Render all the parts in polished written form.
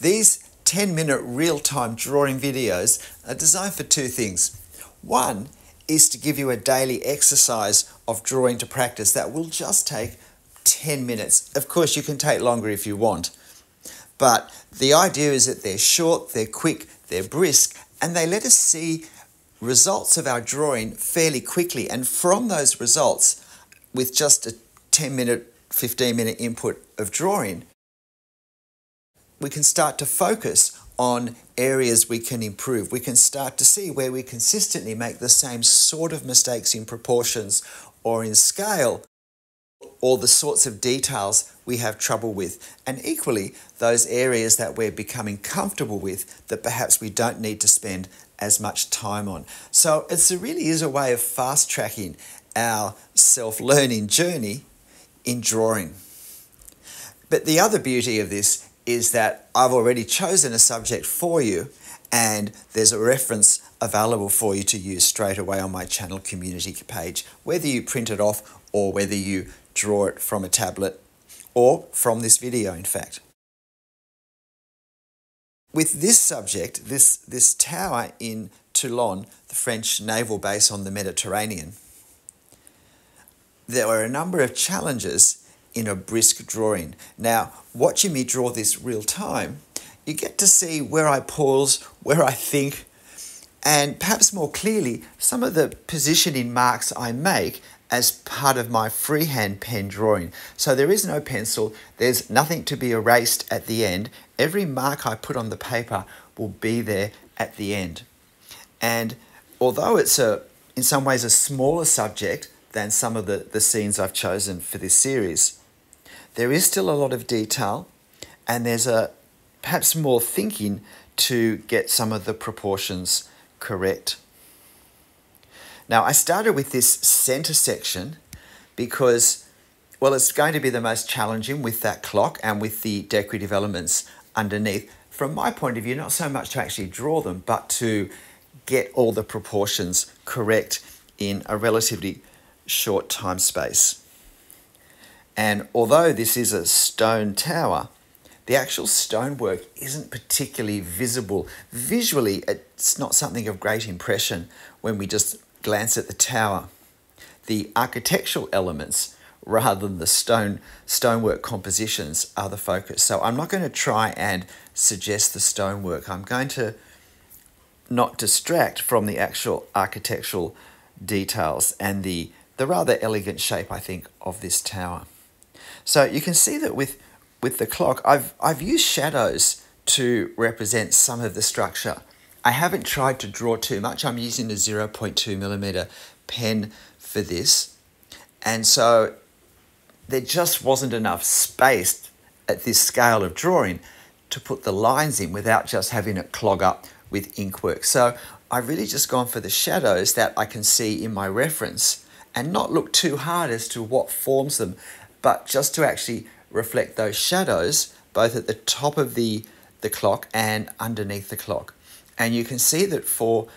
These 10-minute real-time drawing videos are designed for two things. One is to give you a daily exercise of drawing to practice that will just take 10 minutes. Of course, you can take longer if you want. But the idea is that they're short, they're quick, they're brisk, and they let us see results of our drawing fairly quickly. And from those results, with just a 10-minute, 15-minute input of drawing, we can start to focus on areas we can improve. We can start to see where we consistently make the same sort of mistakes in proportions or in scale, or the sorts of details we have trouble with. And equally, those areas that we're becoming comfortable with that perhaps we don't need to spend as much time on. So it really is a way of fast-tracking our self-learning journey in drawing. But the other beauty of this is that I've already chosen a subject for you, and there's a reference available for you to use straight away on my channel community page, whether you print it off or whether you draw it from a tablet or from this video, in fact. With this subject, this tower in Toulon, the French naval base on the Mediterranean, there were a number of challenges in a brisk drawing. Now, watching me draw this real time, you get to see where I pause, where I think, and perhaps more clearly, some of the positioning marks I make as part of my freehand pen drawing. So there is no pencil, there's nothing to be erased at the end. Every mark I put on the paper will be there at the end. And although it's in some ways a smaller subject than some of the scenes I've chosen for this series, there is still a lot of detail, and there's perhaps more thinking to get some of the proportions correct. Now, I started with this center section because, well, it's going to be the most challenging with that clock and with the decorative elements underneath. From my point of view, not so much to actually draw them, but to get all the proportions correct in a relatively short time space. And although this is a stone tower, the actual stonework isn't particularly visible. Visually, it's not something of great impression when we just glance at the tower. The architectural elements, rather than the stonework compositions, are the focus. So I'm not going to try and suggest the stonework. I'm going to not distract from the actual architectural details and the rather elegant shape, I think, of this tower. So you can see that with the clock, I've used shadows to represent some of the structure. I haven't tried to draw too much. I'm using a 0.2mm pen for this. And so there just wasn't enough space at this scale of drawing to put the lines in without just having it clog up with inkwork. So I've really just gone for the shadows that I can see in my reference and not look too hard as to what forms them, but just to actually reflect those shadows both at the top of the clock and underneath the clock. And you can see that for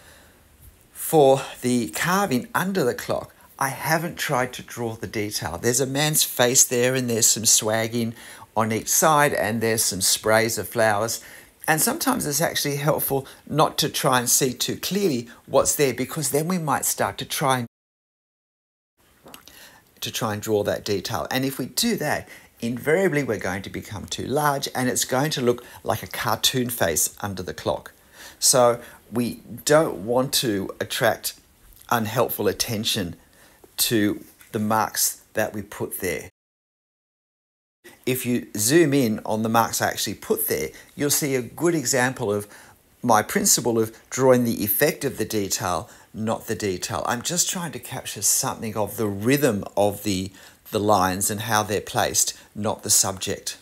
the carving under the clock, I haven't tried to draw the detail. There's a man's face there, and there's some swagging on each side, and there's some sprays of flowers. And sometimes it's actually helpful not to try and see too clearly what's there, because then we might start to try and draw that detail. And if we do that, invariably we're going to become too large, and it's going to look like a cartoon face under the clock. So we don't want to attract unhelpful attention to the marks that we put there. If you zoom in on the marks I actually put there, you'll see a good example of my principle of drawing the effect of the detail, not the detail. I'm just trying to capture something of the rhythm of the lines and how they're placed, not the subject.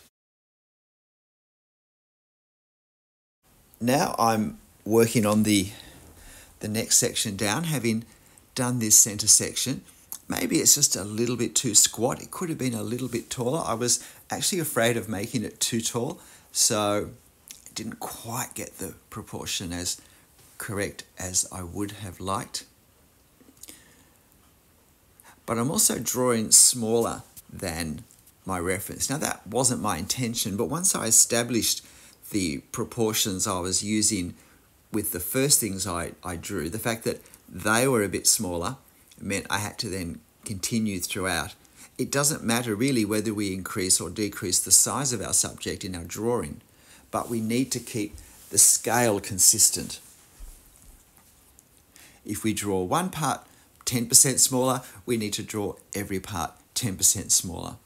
Now I'm working on the next section down, having done this center section. Maybe it's just a little bit too squat. It could have been a little bit taller. I was actually afraid of making it too tall, so I didn't quite get the proportion as correct as I would have liked. But I'm also drawing smaller than my reference. Now that wasn't my intention, but once I established the proportions I was using with the first things I drew. The fact that they were a bit smaller meant I had to then continue throughout. It doesn't matter really whether we increase or decrease the size of our subject in our drawing, but we need to keep the scale consistent. If we draw one part 10% smaller, we need to draw every part 10% smaller.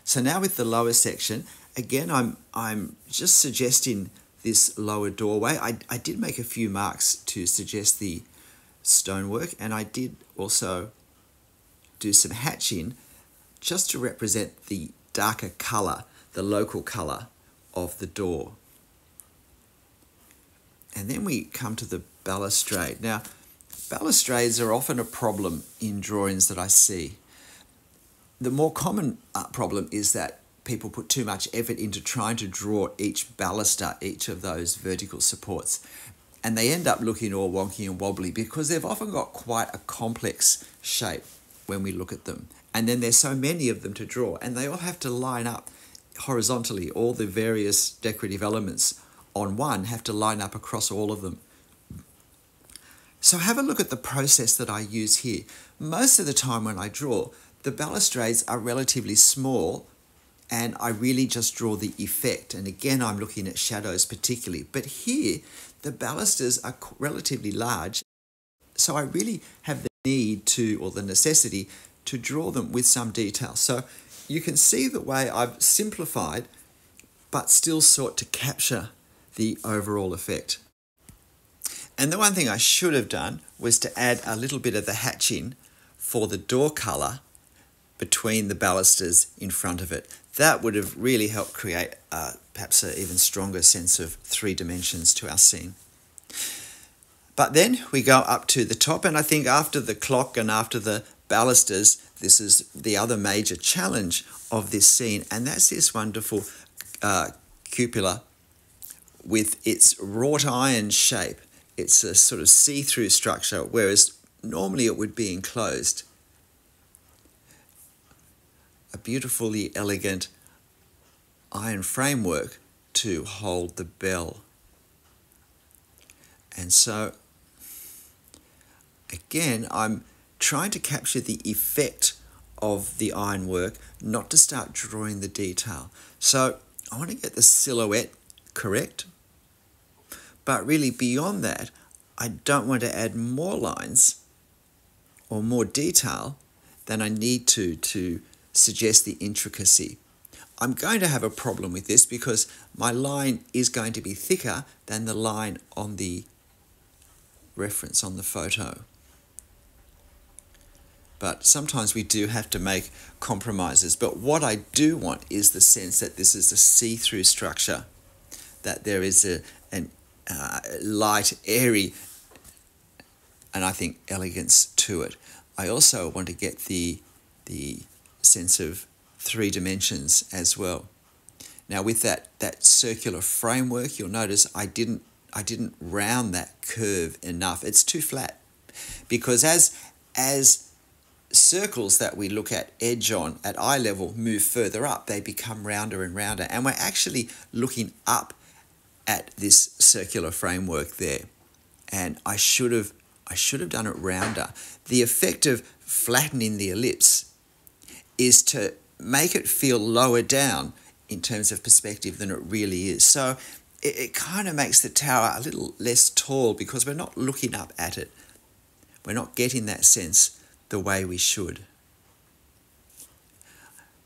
So now with the lower section, again, I'm just suggesting this lower doorway. I did make a few marks to suggest the stonework, and I did also do some hatching just to represent the darker colour, the local colour of the door. And then we come to the balustrade. Now, balustrades are often a problem in drawings that I see. The more common problem is that people put too much effort into trying to draw each baluster, each of those vertical supports, and they end up looking all wonky and wobbly because they've often got quite a complex shape when we look at them. And then there's so many of them to draw, and they all have to line up horizontally. All the various decorative elements on one have to line up across all of them. So have a look at the process that I use here. Most of the time when I draw, the balustrades are relatively small, and I really just draw the effect. And again, I'm looking at shadows particularly. But here, the balusters are relatively large, so I really have the need to, or the necessity, to draw them with some detail. So you can see the way I've simplified, but still sought to capture the overall effect. And the one thing I should have done was to add a little bit of the hatching for the door colour between the balusters in front of it. That would have really helped create perhaps an even stronger sense of 3 dimensions to our scene. But then we go up to the top, and I think after the clock and after the balusters, this is the other major challenge of this scene, and that's this wonderful cupola with its wrought iron shape. It's a sort of see-through structure, whereas normally it would be enclosed. A beautifully elegant iron framework to hold the bell. And so, again, I'm trying to capture the effect of the ironwork, not to start drawing the detail. So I want to get the silhouette correct, but really beyond that, I don't want to add more lines or more detail than I need to suggest the intricacy. I'm going to have a problem with this because my line is going to be thicker than the line on the reference on the photo. But sometimes we do have to make compromises. But what I do want is the sense that this is a see-through structure, that there is a light, airy, and I think elegance to it. I also want to get the sense of 3 dimensions as well. Now with that circular framework, you'll notice I didn't round that curve enough. It's too flat, because as circles that we look at edge on at eye level move further up, they become rounder and rounder, and we're actually looking up at this circular framework there, and I should have done it rounder. The effect of flattening the ellipse is to make it feel lower down in terms of perspective than it really is. So it kind of makes the tower a little less tall because we're not looking up at it. We're not getting that sense the way we should.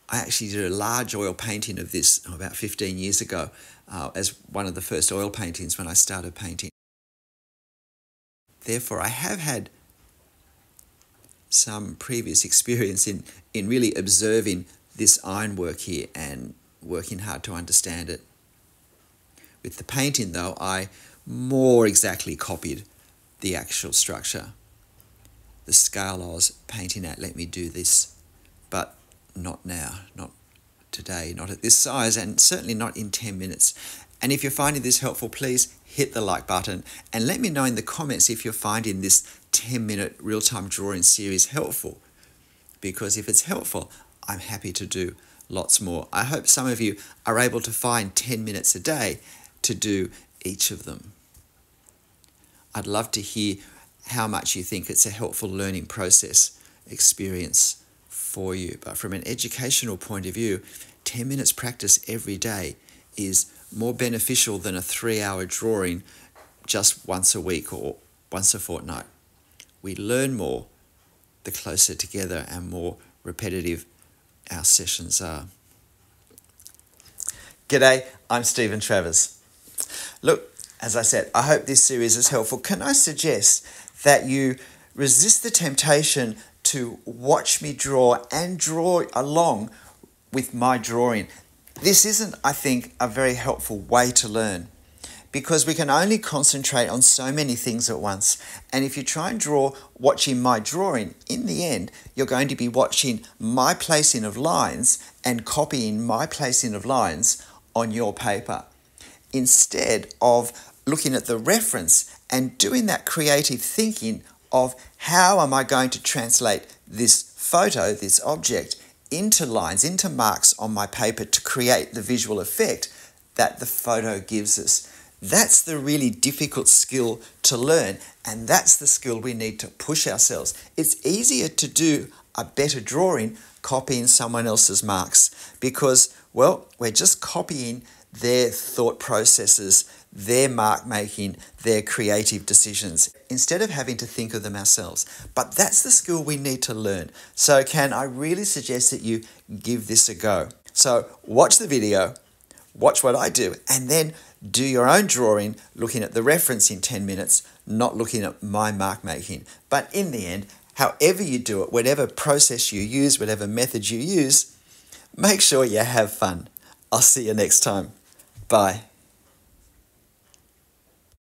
I actually did a large oil painting of this about 15 years ago as one of the first oil paintings when I started painting. Therefore, I have had some previous experience in really observing this ironwork here and working hard to understand it. With the painting, though, I more exactly copied the actual structure. The scale I was painting at let me do this, but not now, not today, not at this size, and certainly not in 10 minutes. And if you're finding this helpful, please hit the like button and let me know in the comments if you're finding this 10-minute real-time drawing series helpful. Because if it's helpful, I'm happy to do lots more. I hope some of you are able to find 10 minutes a day to do each of them. I'd love to hear how much you think it's a helpful learning process experience for you. But from an educational point of view, 10 minutes practice every day is more beneficial than a 3-hour drawing just once a week or once a fortnight. We learn more the closer together and more repetitive our sessions are. G'day, I'm Stephen Travers. Look, as I said, I hope this series is helpful. Can I suggest that you resist the temptation to watch me draw and draw along with my drawing? This isn't, I think, a very helpful way to learn because we can only concentrate on so many things at once. And if you try and draw watching my drawing, in the end, you're going to be watching my placing of lines and copying my placing of lines on your paper, instead of looking at the reference and doing that creative thinking of how am I going to translate this photo, this object, into lines, into marks on my paper to create the visual effect that the photo gives us. That's the really difficult skill to learn, and that's the skill we need to push ourselves. It's easier to do a better drawing copying someone else's marks because, well, we're just copying their thought processes, their mark making, their creative decisions, instead of having to think of them ourselves. But that's the skill we need to learn. So can I really suggest that you give this a go? So watch the video, watch what I do, and then do your own drawing looking at the reference in 10 minutes, not looking at my mark making. But in the end, however you do it, whatever process you use, whatever method you use, make sure you have fun. I'll see you next time. Bye.